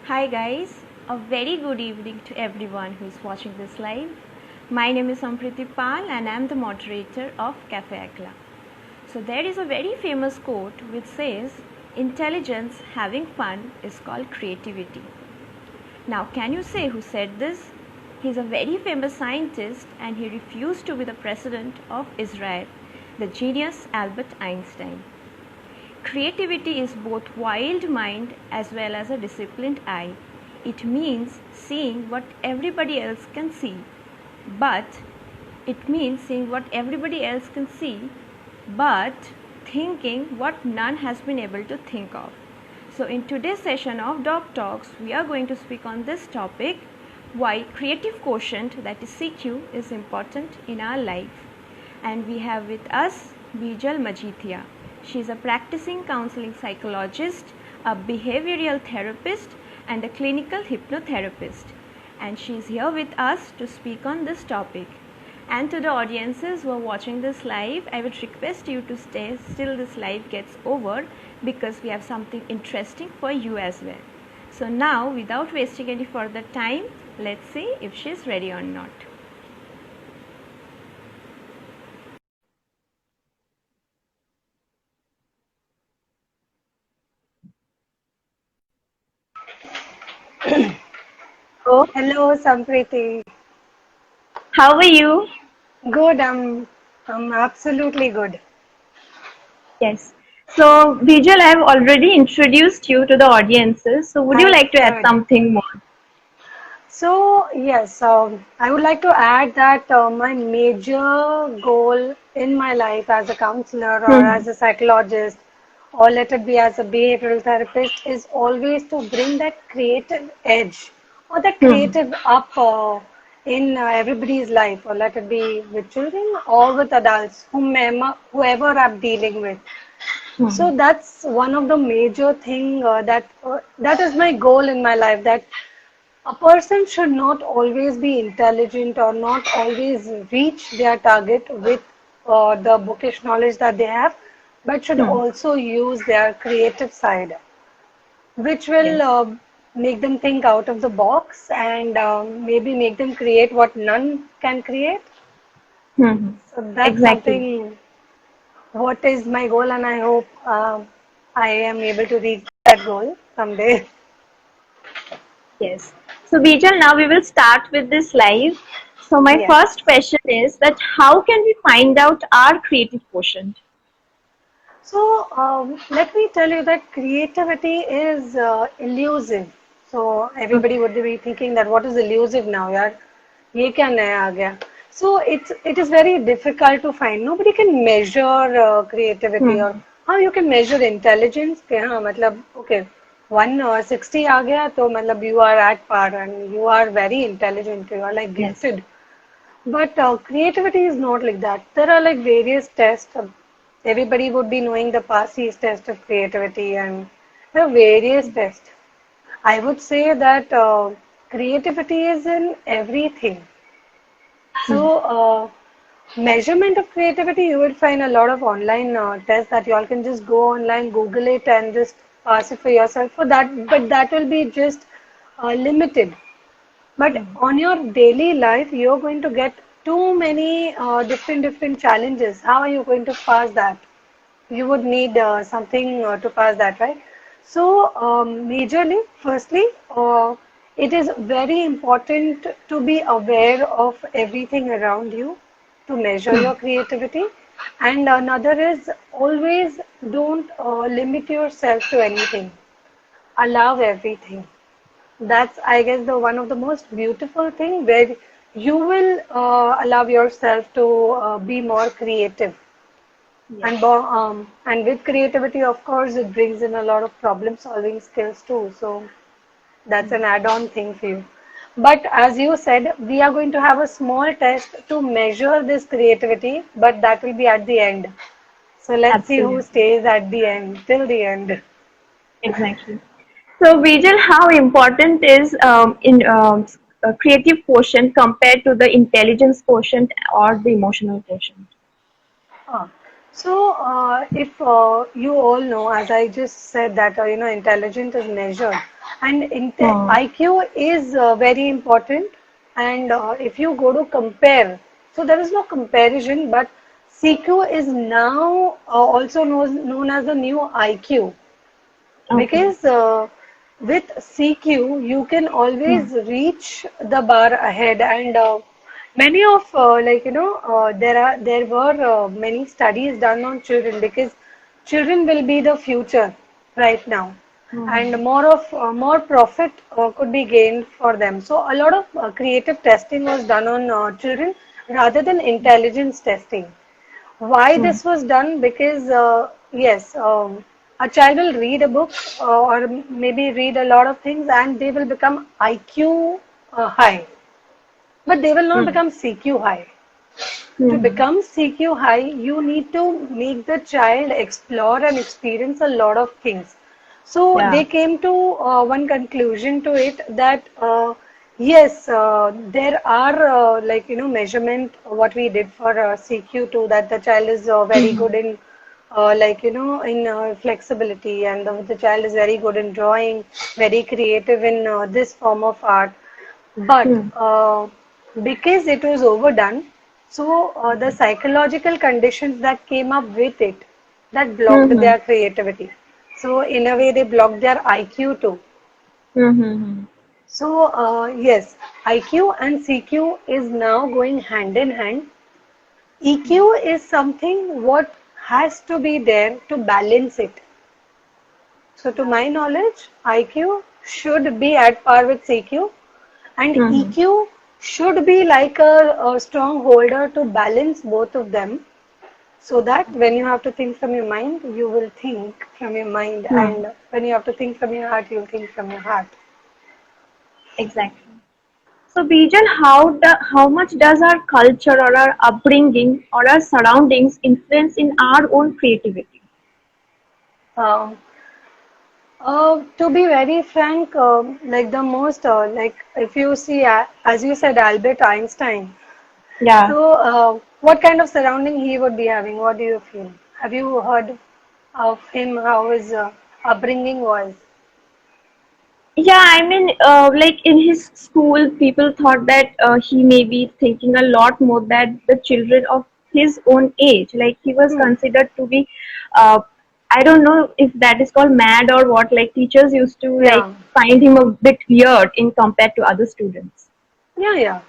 Hi guys, a very good evening to everyone who is watching this live. My name is Sampriti Pal and I am the moderator of Cafe Akla. So there is a very famous quote which says, intelligence having fun is called creativity. Now can you say who said this? He is a very famous scientist and he refused to be the president of Israel, the genius Albert Einstein. Creativity is both wild mind as well as a disciplined eye. It means seeing what everybody else can see, but it means seeing what everybody else can see, but thinking what none has been able to think of. So in today's session of Dog Talks, we are going to speak on this topic, why creative quotient, that is CQ, is important in our life. And we have with us Bijal Majithia. She is a practicing counseling psychologist, a behavioral therapist, and a clinical hypnotherapist. And she is here with us to speak on this topic. And to the audiences who are watching this live, I would request you to stay till this live gets over because we have something interesting for you as well. So now, without wasting any further time, let's see if she is ready or not. Oh, Hello, Sampriti. how are you? Good, I'm absolutely good. Yes. So, Vijay, I have already introduced you to the audiences. So, would you I like to add heard. something more? So, yes, I would like to add that my major goal in my life as a counselor or Hmm. as a psychologist, or let it be as a behavioral therapist, is always to bring that creative edge or that Hmm. creative up in everybody's life, or let it be with children or with adults, whoever I'm dealing with. Hmm. So that's one of the major thing that is my goal in my life, that a person should not always be intelligent or not always reach their target with the bookish knowledge that they have, but should Hmm. also use their creative side, which will Yes. make them think out of the box and maybe make them create what none can create. Hmm. So that's Exactly. something what is my goal, and I hope I am able to reach that goal someday. Yes. So, Vijay, now we will start with this live. So, my Yes. first question is that how can we find out our creative quotient? So let me tell you that creativity is elusive. So everybody would be thinking that what is elusive now, yaar? ये क्या नया आ गया? So it is very difficult to find. Nobody can measure creativity, or Hmm. how you can measure intelligence. कि हाँ मतलब okay 160 आ गया तो मतलब you are at par and you are very intelligent. You are like Yes. gifted. But creativity is not like that. There are like various tests. Everybody would be knowing the PASI's test of creativity, and there are various tests. I would say that creativity is in everything. Hmm. So, measurement of creativity, you will find a lot of online tests that you all can just go online, Google it, and just pass it for yourself. For that, but that will be just limited. But Hmm. on your daily life, you're going to get too many different challenges. How are you going to pass that? You would need something to pass that, right? So, majorly, firstly, it is very important to be aware of everything around you to measure Hmm. your creativity. And another is always don't limit yourself to anything. Allow everything. That's, I guess, the one of the most beautiful thing where you will allow yourself to be more creative. Yes. And with creativity, of course, it brings in a lot of problem solving skills too. So that's Hmm. an add-on thing for you. But as you said, we are going to have a small test to measure this creativity, but that will be at the end. So let's see who Absolutely. stays at the end, till the end. Exactly. So, Vijay, how important is in creative quotient compared to the intelligence quotient or the emotional quotient? Ah. So, if you all know, as I just said, that intelligence is measured, and Hmm. IQ is very important. And if you go to compare, so there is no comparison, but CQ is now also known as the new IQ, Okay. because with CQ you can Hmm. always reach the bar ahead, and many of there were many studies done on children, because children will be the future right now, and Hmm. more profit could be gained for them. So a lot of creative testing was done on children rather than intelligence testing. Why Hmm. this was done? Because yes, a child will read a book or maybe read a lot of things, and they will become IQ high, but they will not Hmm. become CQ high. To Hmm. become CQ high, you need to make the child explore and experience a lot of things. So Yeah. they came to one conclusion to it, that yes, there are measurement what we did for CQ2, that the child is very Hmm. good in in flexibility, and the child is very good in drawing, very creative in this form of art. But Hmm. because it was overdone, so the psychological conditions that came up with it, that blocked Hmm. their creativity. So in a way, they blocked their IQ too. Hmm. Hmm. So yes, IQ and CQ is now going hand in hand. EQ is something what has to be there to balance it. So to my knowledge, IQ should be at par with CQ, and Hmm. EQ should be like a strong holder to balance both of them, so that when you have to think from your mind, you will think from your mind, Hmm. and when you have to think from your heart, you'll think from your heart. Exactly. So, Bijan, how much does our culture or our upbringing or our surroundings influence in our own creativity? Um, to be very frank, like the most, like if you see, as you said, Albert Einstein. Yeah. So, what kind of surrounding he would be having? What do you feel? Have you heard of him? How his upbringing was? Yeah, I mean, like in his school, people thought that he may be thinking a lot more than the children of his own age. Like he was Hmm. considered to be, I don't know if that is called mad or what. Like teachers used to like Yeah, find him a bit weird in compared to other students. yeah, yeah.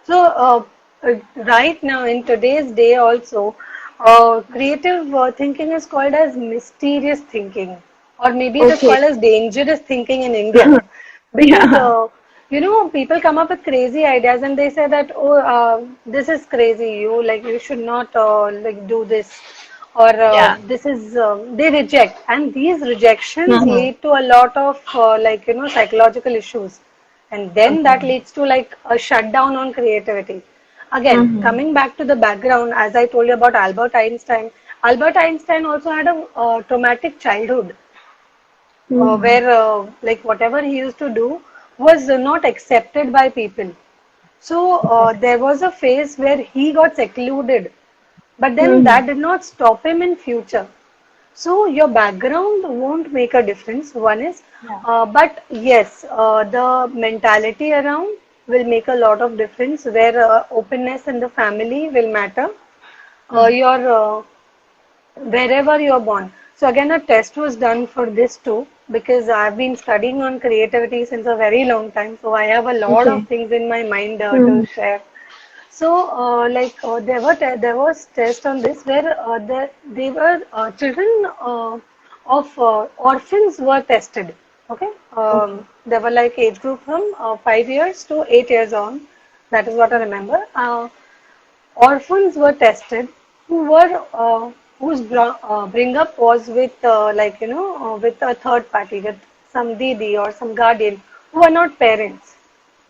So, right now in today's day also, creative thinking is called as mysterious thinking, or maybe it is Okay. called as dangerous thinking in India, because Yeah. people come up with crazy ideas and they say that, oh, this is crazy, you should not like do this, or Yeah. this is they reject, and these rejections Mm-hmm. lead to a lot of psychological issues, and then Okay. that leads to like a shutdown on creativity. Again, Mm-hmm. coming back to the background, as I told you about Albert Einstein also had a traumatic childhood, Mm-hmm. where like whatever he used to do was not accepted by people. So there was a phase where he got secluded, but then Mm-hmm. that did not stop him in future. So your background won't make a difference. One is, Yeah. but yes, the mentality around will make a lot of difference. Where openness in the family will matter. Mm. Your wherever you're born. So again, a test was done for this too, because I've been studying on creativity since a very long time. So I have a lot of Okay. things in my mind to Mm-hmm. share. So, there was test on this, where they were children of orphans were tested. Okay, Okay. they were like age group from 5 years to 8 years on. That is what I remember. Orphans were tested who were bring up was with with a third party, with some didi or some guardian who are not parents.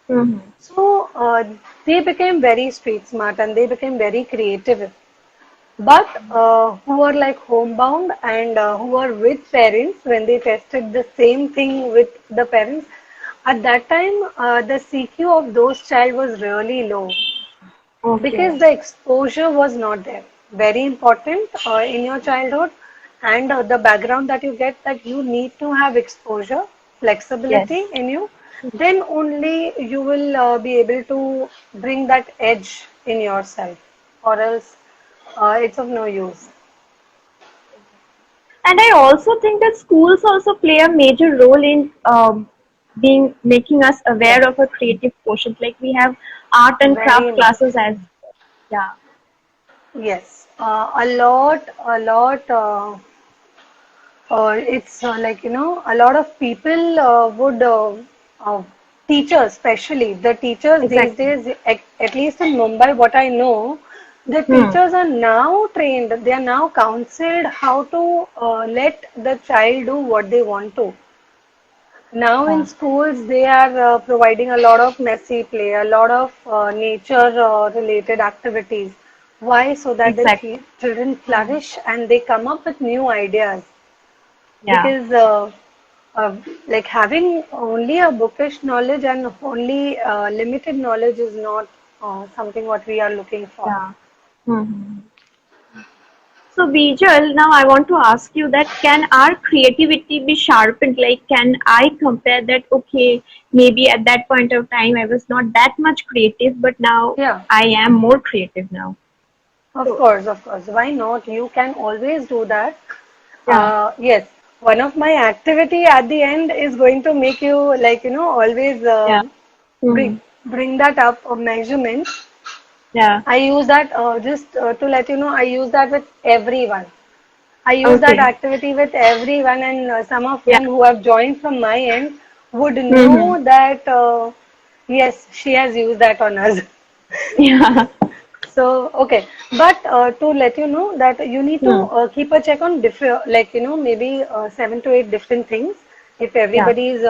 Mm-hmm. So they became very street smart and they became very creative. But who were like homebound and who were with parents, when they tested the same thing with the parents, at that time the CQ of those child was really low, Okay. because the exposure was not there. very important in your childhood, and the background that you get, that you need to have exposure, flexibility Yes. in you, then only you will be able to bring that edge in yourself, or else it's of no use. And I also think that schools also play a major role in being making us Yes, aware of a creative quotient. Like we have art and very craft much. classes as yeah. Yes, a lot, a lot. It's like, a lot of people would, teachers, especially the teachers these Exactly. days, at least in Mumbai, what I know, the Hmm. teachers are now trained, they are now counseled how to let the child do what they want to. Now in Yeah. schools, they are providing a lot of messy play, a lot of nature related activities. Why? So that the Exactly. children Hmm. flourish and they come up with new ideas. Yeah. Because like having only a bookish knowledge and only limited knowledge is not something what we are looking for. Yeah. Hmm. So, Bijal, now I want to ask you that can our creativity be sharpened? Like, can I compare that? Okay, maybe at that point of time I was not that much creative, but now Yeah, I am more creative now. of So, course, of course. Why not? You can always do that. yeah, Yes, one of my activity at the end is going to make you, like, always yeah, bring hmm, bring that up a measurement. yeah, I use that just to let you know. I use that with everyone. I use that okay, activity with everyone, and some of yeah, them who have joined from my end would hmm, know that yes, she has used that on us. yeah, So, okay, but to let you know that you need to hmm, keep a check on different, like, maybe 7 to 8 different things. If yeah, everybody is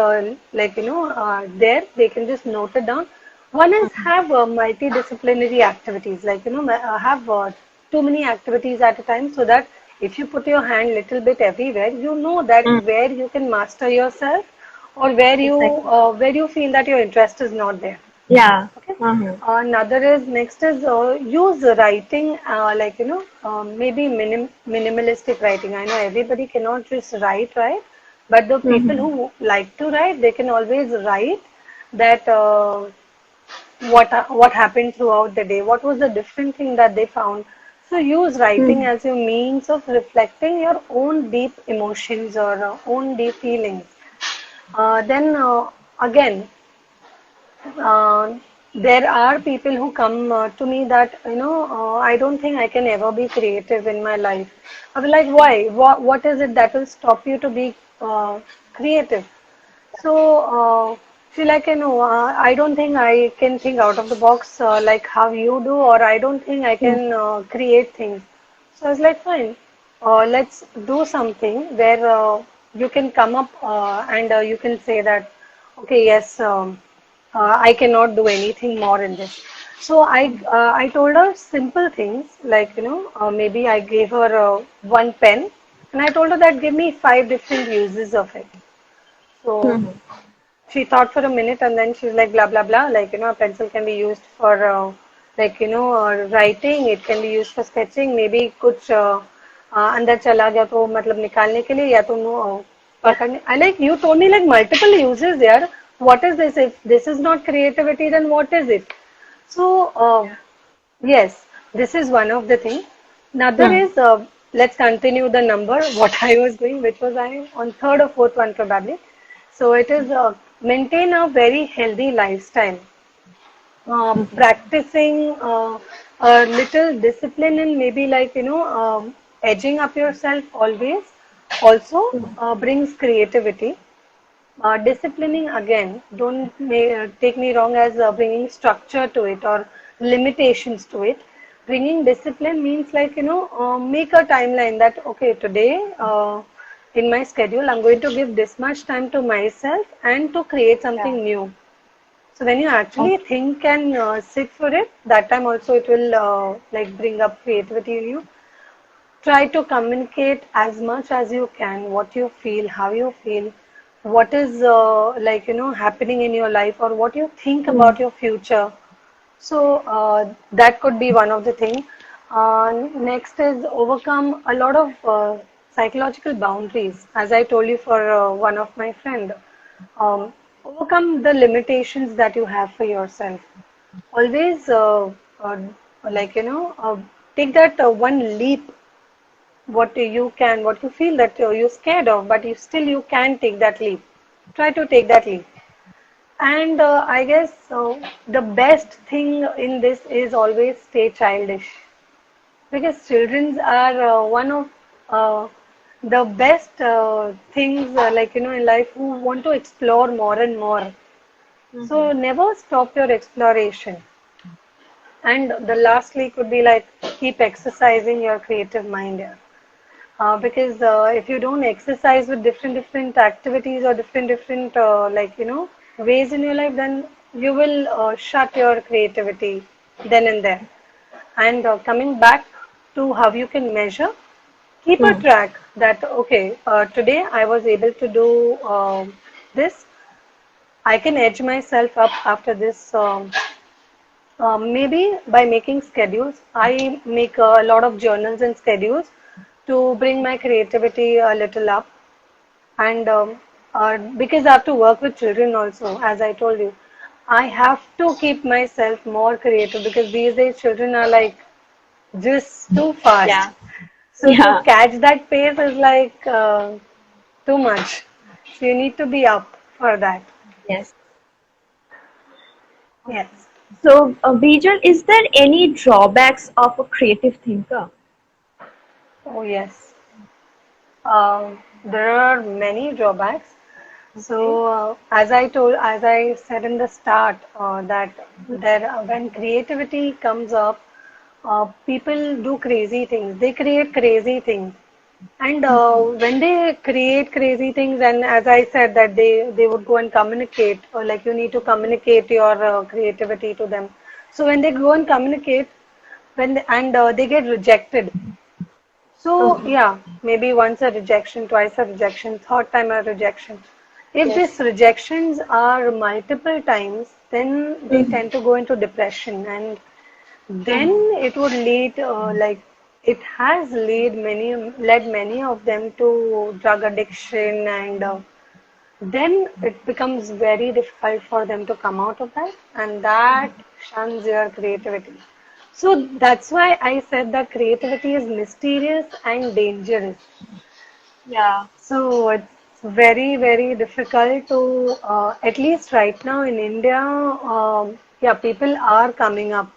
like, there, they can just note it down. One is have multidisciplinary activities, like, have too many activities at a time, so that if you put your hand little bit everywhere, you know that hmm, where you can master yourself, or exactly, where you feel that your interest is not there. yeah, Okay. uh-huh, Another is next is use writing, like, maybe minimalistic writing. I know everybody cannot just write, right? But the people hmm, who like to write, they can always write that what happened throughout the day, what was the different thing that they found. So use writing hmm, as your means of reflecting your own deep emotions or own deep feelings. Then again, uh, there are people who come to me that, I don't think I can ever be creative in my life. I'll be like, why? What is it that will stop you to be creative? So, feel like, I don't think I can think out of the box like how you do, or I don't think I hmm, can create things. So I was like, fine, let's do something where you can come up and you can say that, okay, yes, I cannot do anything more in this. So I told her simple things like, maybe I gave her one pen, and I told her that give me 5 different uses of it. So hmm, she thought for a minute, and then she's like, blah, blah, blah. Like, a pencil can be used for, like, writing. It can be used for sketching. Maybe कुछ अंदर चला गया तो मतलब निकालने के लिए या तो yeah, पकड़ने. I like you told me like multiple uses there. What is this? If this is not creativity, then what is it? So, yes, this is one of the things. Another hmm, is, let's continue the number, what I was doing, which was I on third or fourth one probably. So it is maintain a very healthy lifestyle. Practicing a little discipline and maybe like, edging up yourself always also brings creativity. Disciplining again, don't take me wrong as bringing structure to it or limitations to it. Bringing discipline means like, make a timeline that, okay, today in my schedule, I'm going to give this much time to myself and to create yeah, something new. So when you actually okay, think and sit for it, that time also it will like bring up creativity in you. Try to communicate as much as you can what you feel, how you feel, what is like, happening in your life or what you think hmm, about your future. So that could be one of the things. Next is overcome a lot of psychological boundaries, as I told you for one of my friend. Overcome the limitations that you have for yourself. Always, uh, like take that one leap. What you feel that you're scared of, but you can take that leap. Try to take that leap. And I guess the best thing in this is always stay childish. Because children are one of the best things, in life, who want to explore more and more. So Mm-hmm. never stop your exploration. And the lastly could be like keep exercising your creative mind here. Because if you don't exercise with different activities or different ways in your life, then you will shut your creativity then and there. And coming back to how you can measure, keep a Hmm. track that, okay, today I was able to do this. I can edge myself up after this. Maybe by making schedules. I make a lot of journals and schedules to bring my creativity a little up. And because I have to work with children also, as I told you, I have to keep myself more creative because these days children are like just too fast. Yeah. So to Yeah. catch that pace is like too much. So you need to be up for that. Yes. Okay. Yes. So, Bijal, is there any drawbacks of a creative thinker? Oh yes. There are many drawbacks. Okay. So as I said in the start, that there when creativity comes up, people do crazy things. They create crazy things. And when they create crazy things, and as I said that they would go and communicate, or like you need to communicate your creativity to them. So when they go and communicate, they get rejected. So Okay. yeah, maybe once a rejection, twice a rejection, third time a rejection. If these Yes. rejections are multiple times, then they Mm-hmm. tend to go into depression, and then Mm-hmm. it would lead, it has led many of them to drug addiction, and then it becomes very difficult for them to come out of that, and that shuns your creativity. So that's why I said that creativity is mysterious and dangerous. Yeah. So it's very, very difficult to, at least right now in India, yeah, people are coming up.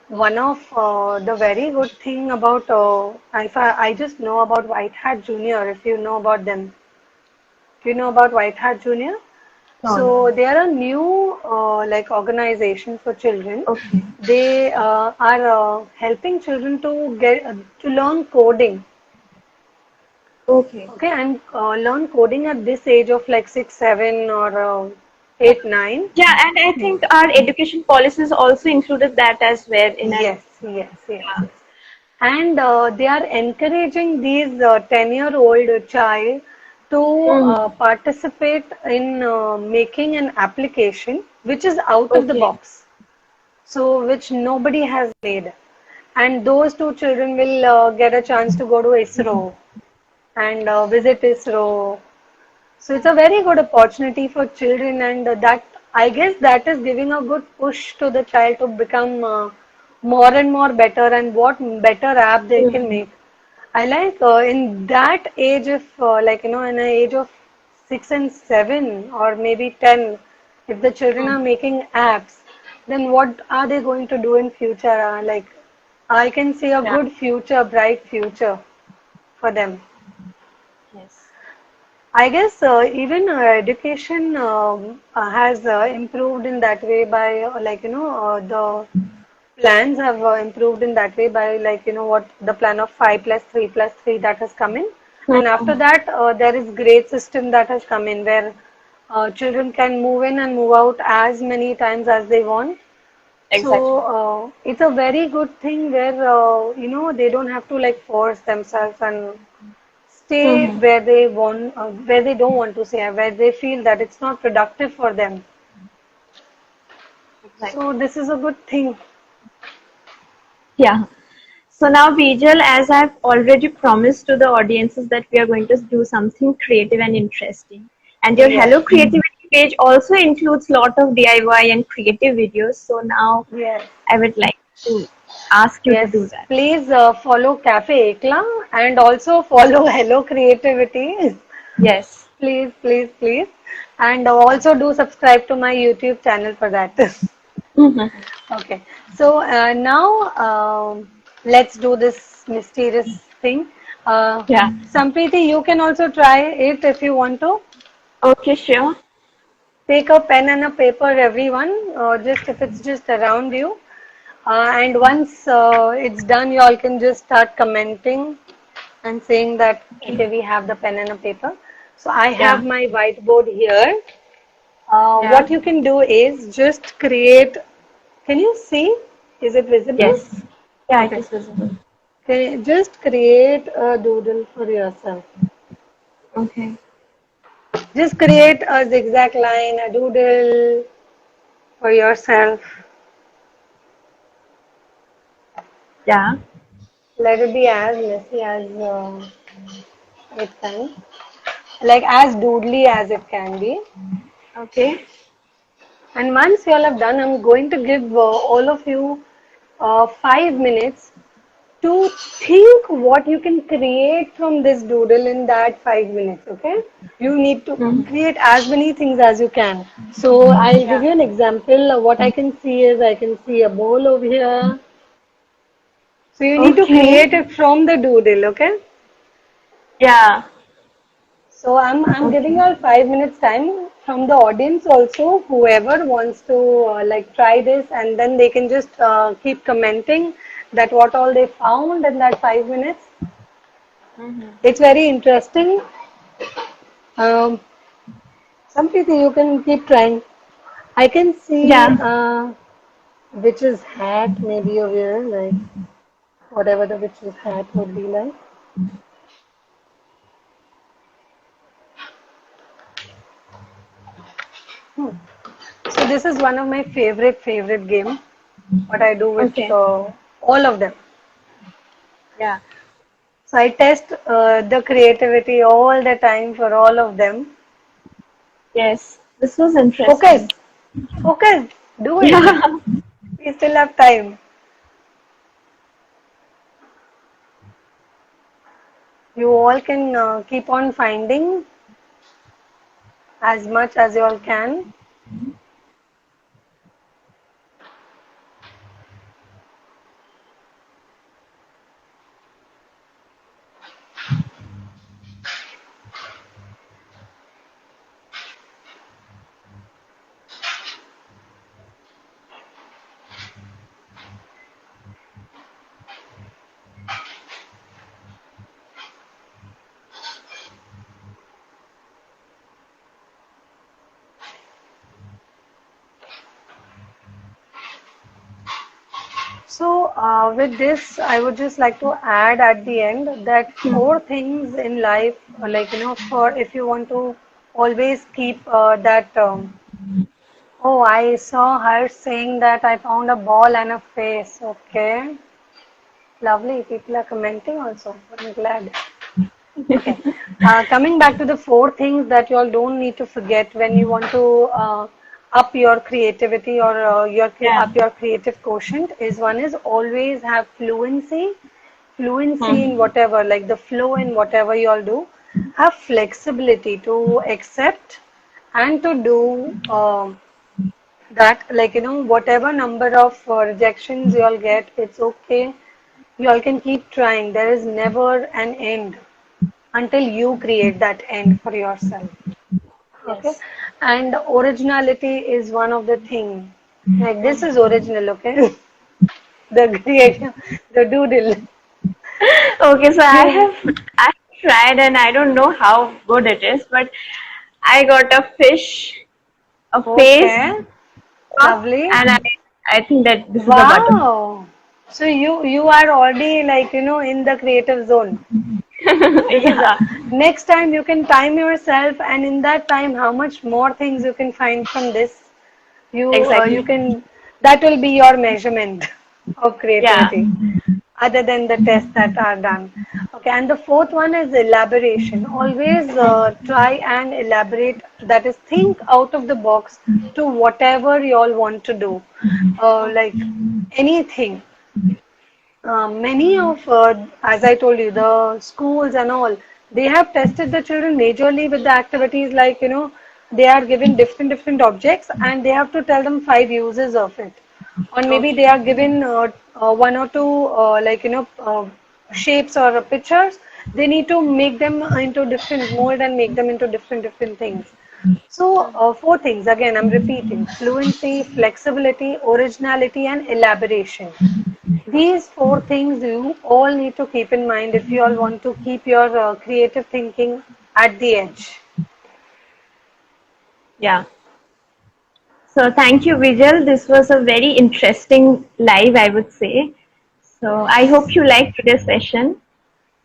One of the very good thing about, I just know about White Hat Junior, if you know about them. Do you know about White Hat Junior? No, no, So no. they are a new organization for children. Okay. They are helping children to get to learn coding. Okay. Okay, and learn coding at this age of like 6, 7, or 8, 9. Yeah, and I think our education policies also included that as well in our. Yes, yes, yes, Yeah. yes. And they are encouraging these 10-year-old child to Mm. participate in making an application which is out of the Okay. box, so which nobody has made. And those two children will get a chance to go to ISRO and visit ISRO. So it's a very good opportunity for children, and that I guess that is giving a good push to the child to become more and more better, and what better app they can Mm. make. I like in that age of in the age of 6 and 7 or maybe 10, if the children are Mm. making apps, then what are they going to do in future? I can see a Yeah. good future, bright future for them. Yes. I guess even education has improved in that way by the plans have improved in that way by what the plan of 5+3+3 that has come in, and after Mm. that there is grade system that has come in where children can move in and move out as many times as they want. So Exactly. it's a very good thing where they don't have to like force themselves and stay Mm-hmm. where they want, where they don't want to stay, where they feel that it's not productive for them. So Exactly. this is a good thing. Yeah. So now, Bijal, as I've already promised to the audiences that we are going to do something creative and interesting, and your Yes, Hello Creativity page also includes lot of DIY and creative videos. So now, yes, I would like to ask you to do yes. that. Please follow Cafe Ekla and also follow Hello Creativity. Yes. Please, please, please. And also do subscribe to my YouTube channel for that. Mhm. Okay. So now let's do this mysterious thing. Yeah. Sampriti, you can also try it if you want to. Okay, sure. Take a pen and a paper, everyone, just if it's just around you. And once it's done, you all can just start commenting and saying that, Okay. okay, we have the pen and a paper. So I have Yeah. my whiteboard here. Yeah. What you can do is just create. Can you see? Is it visible? Yes. Yeah, it Okay. is visible. Just create a doodle for yourself. Okay. Just create a zigzag line, a doodle for yourself. Yeah. Let it be as messy as it can, like as doodly as it can be. Okay. And once you all have done, I'm going to give all of you 5 minutes to think what you can create from this doodle in that 5 minutes. Okay, you need to Mhm. create as many things as you can. So I'll give Yeah. you an example. What I can see is I can see a bowl over here. So you need to Okay. create it from the doodle. Okay. Yeah. So I'm giving you Okay. all 5 minutes time from the audience also. Whoever wants to like try this, and then they can just keep commenting that what all they found in that 5 minutes. Mm-hmm. It's very interesting. Um, Sampriti, you can keep trying. I can see Yeah. witch's hat maybe over here, like whatever the witch's hat would be like. Hmm. So this is one of my favorite game. What I do with Okay. all of them. Yeah. So I test the creativity all the time for all of them. Yes. This was Focus, interesting. focus, do it. Yeah. We still have time. You all can keep on finding as much as you all can. So with this, I would just like to add at the end that four things in life, like for if you want to always keep that. Oh, I saw her saying that I found a ball and a face. Okay. Lovely. People are commenting also. I'm glad. Okay. Coming back to the four things that you all don't need to forget when you want to up your creativity or Yeah. up your creative quotient is one is always have fluency in Mhm. whatever, like the flow in whatever you all do. Have flexibility to accept and to do that, like whatever number of rejections you all get, it's okay. You all can keep trying. There is never an end until you create that end for yourself. Okay, Yes. and originality is one of the thing. Like this is original. Okay, the creative, the doodle. Okay, so You I have tried and I don't know how good it is, but I got a fish, a face, okay? cup, Lovely. and I think that this is the button. Wow. So you are already like in the creative zone. This is Yeah, next time you can time yourself, and in that time, how much more things you can find from this. You exactly. can that will be your measurement. of Yeah. creativity, other than the tests that are done. Okay, and the fourth one is elaboration. Always try and elaborate, that is, think out of the box to whatever you all want to do. Like anything. Many of, as I told you, the schools and all, they have tested the children majorly with the activities like, they are given different objects and they have to tell them five uses of it. Or maybe they Okay. are given one or two, shapes or pictures. They need to make them into different mold and make them into different things. So, four things again, I'm repeating: fluency, flexibility, originality, and elaboration. These four things you all need to keep in mind if you all want to keep your creative thinking at the edge. Yeah. So thank you, Vijay. This was a very interesting live, I would say. So I hope you liked today's session.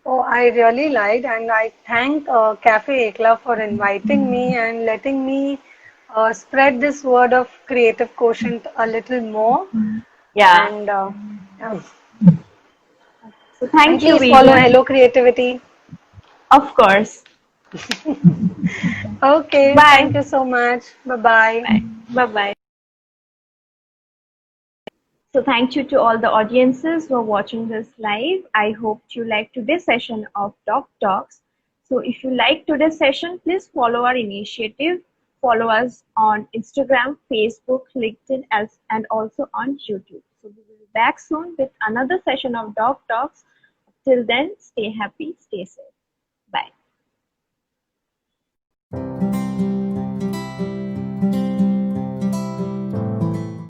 Oh, I really liked, and I thank Cafe Ekla for inviting me and letting me spread this word of creative quotient a little more. Yeah. And um, So and thank you, please follow Vijay. Hello Creativity. Of course. Okay, Bye. thank you so much. Bye bye. Bye. Bye bye. So thank you to all the audiences who are watching this live. I hope you liked today's session of Doc Talks. So if you like today's session, please follow our initiative. Follow us on Instagram, Facebook, LinkedIn, and also on YouTube. So we will be back soon with another session of Doc Talks. Till then, stay happy, stay safe. Bye.